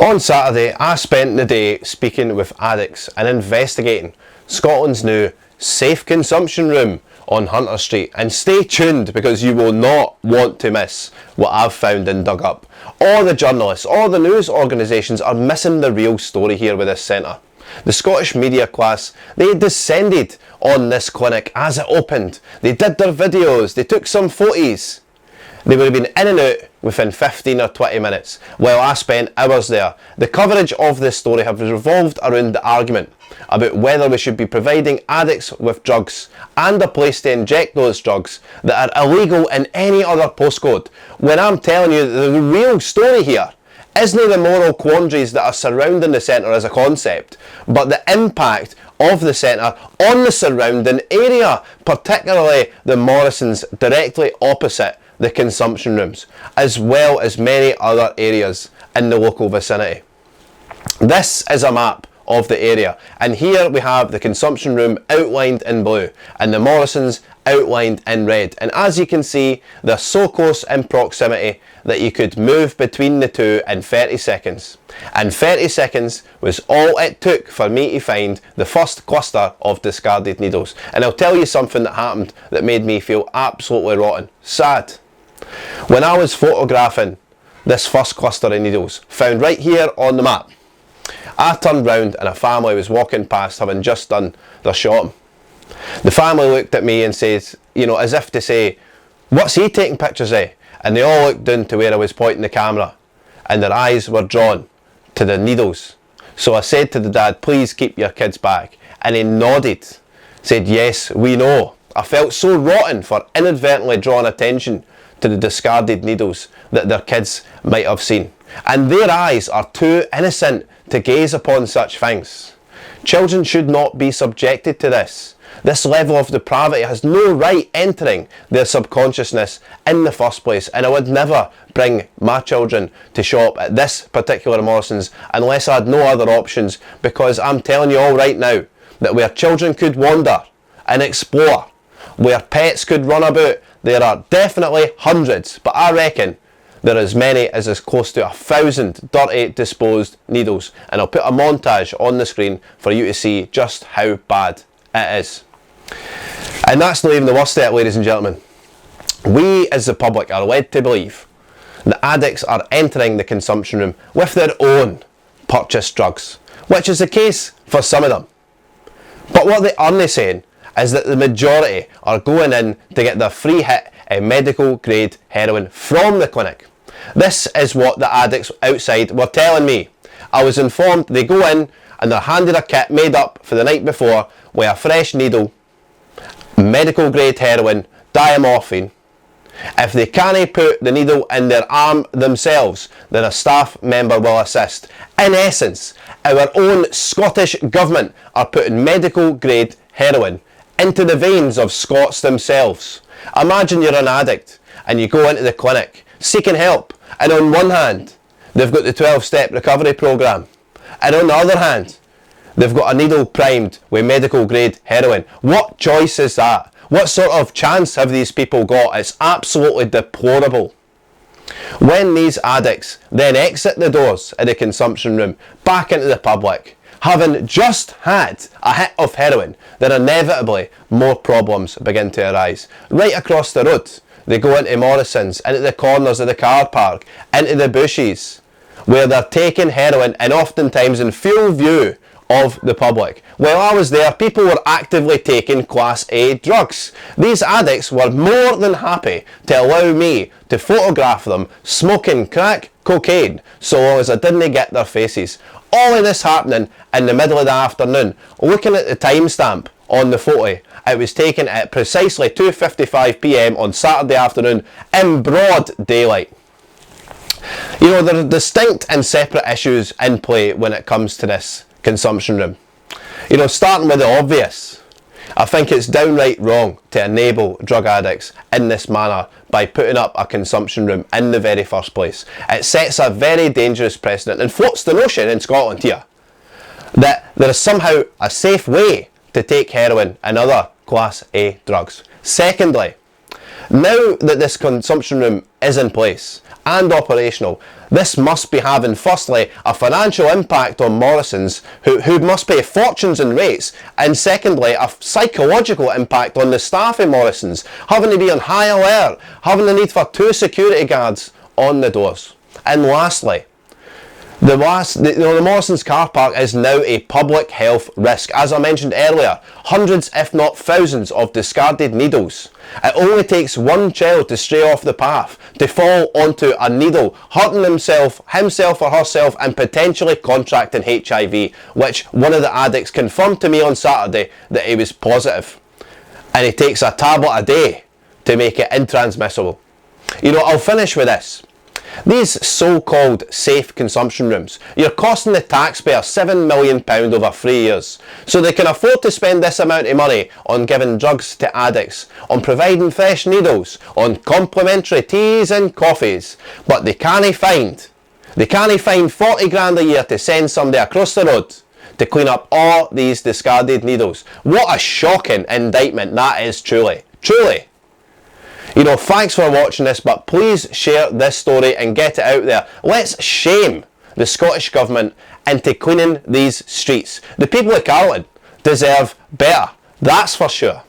On Saturday, I spent the day speaking with addicts and investigating Scotland's new safe consumption room on Hunter Street. And stay tuned, because you will not want to miss what I've found and dug up. All the journalists, all the news organisations are missing the real story here with this centre. The Scottish media class, they descended on this clinic as it opened. They did their videos, they took some photos. They would have been in and out within 15 or 20 minutes, while I spent hours there. The coverage of this story has revolved around the argument about whether we should be providing addicts with drugs and a place to inject those drugs that are illegal in any other postcode, when I'm telling you that the real story here isn't the moral quandaries that are surrounding the centre as a concept, but the impact of the centre on the surrounding area, particularly the Morrisons directly opposite the consumption rooms, as well as many other areas in the local vicinity. This is a map of the area, and here we have the consumption room outlined in blue and the Morrisons outlined in red, and as you can see, they're so close in proximity that you could move between the two in 30 seconds. And 30 seconds was all it took for me to find the first cluster of discarded needles. And I'll tell you something that happened that made me feel absolutely rotten, sad. When I was photographing this first cluster of needles, found right here on the map, I turned round and a family was walking past, having just done their shopping. The family looked at me and says, you know, as if to say, what's he taking pictures of? And they all looked down to where I was pointing the camera, and their eyes were drawn to the needles. So I said to the dad, please keep your kids back. And he nodded, said, yes, we know. I felt so rotten for inadvertently drawing attention to the discarded needles that their kids might have seen. And their eyes are too innocent to gaze upon such things. Children should not be subjected to this. This level of depravity has no right entering their subconsciousness in the first place, and I would never bring my children to shop at this particular Morrisons unless I had no other options, because I'm telling you all right now that where children could wander and explore, where pets could run about, there are definitely hundreds, but I reckon there are as many as close to 1,000 dirty disposed needles, and I'll put a montage on the screen for you to see just how bad it is. And that's not even the worst of it, ladies and gentlemen. We as the public are led to believe that addicts are entering the consumption room with their own purchased drugs, which is the case for some of them. But what they aren't saying is that the majority are going in to get their free hit of medical grade heroin from the clinic. This is what the addicts outside were telling me. I was informed they go in and they're handed a kit made up for the night before with a fresh needle, medical grade heroin, diamorphine. If they can't put the needle in their arm themselves, then a staff member will assist. In essence, our own Scottish government are putting medical grade heroin into the veins of Scots themselves. Imagine you're an addict and you go into the clinic seeking help, and on one hand they've got the 12-step recovery programme, and on the other hand they've got a needle primed with medical grade heroin. What choice is that? What sort of chance have these people got? It's absolutely deplorable. When these addicts then exit the doors of the consumption room back into the public, having just had a hit of heroin, then inevitably more problems begin to arise. Right across the road, they go into Morrisons, into the corners of the car park, into the bushes, where they're taking heroin, and oftentimes in full view of the public. While I was there, people were actively taking Class A drugs. These addicts were more than happy to allow me to photograph them smoking crack cocaine, so long as I didn't get their faces. All of this happening in the middle of the afternoon. Looking at the timestamp on the photo, it was taken at precisely 2:55 PM on Saturday afternoon in broad daylight. You know, there are distinct and separate issues in play when it comes to this consumption room. You know, starting with the obvious, I think it's downright wrong to enable drug addicts in this manner by putting up a consumption room in the very first place. It sets a very dangerous precedent and floats the notion in Scotland here that there is somehow a safe way to take heroin and other Class A drugs. Secondly, now that this consumption room is in place and operational, This must be having, firstly, a financial impact on Morrisons, who must pay fortunes in rates, and secondly, a psychological impact on the staff in Morrisons, having to be on high alert, having the need for 2 security guards on the doors. And lastly, the Morrisons car park is now a public health risk. As I mentioned earlier, hundreds if not thousands of discarded needles. It only takes one child to stray off the path, to fall onto a needle, hurting himself or herself, and potentially contracting HIV, which one of the addicts confirmed to me on Saturday that he was positive. And he takes a tablet a day to make it intransmissible. I'll finish with this. These so-called safe consumption rooms, you're costing the taxpayer £7 million over 3 years, so they can afford to spend this amount of money on giving drugs to addicts, on providing fresh needles, on complimentary teas and coffees, but they can't find 40 grand a year to send somebody across the road to clean up all these discarded needles. What a shocking indictment that is, truly. Thanks for watching this, but please share this story and get it out there. Let's shame the Scottish Government into cleaning these streets. The people of Carlton deserve better, that's for sure.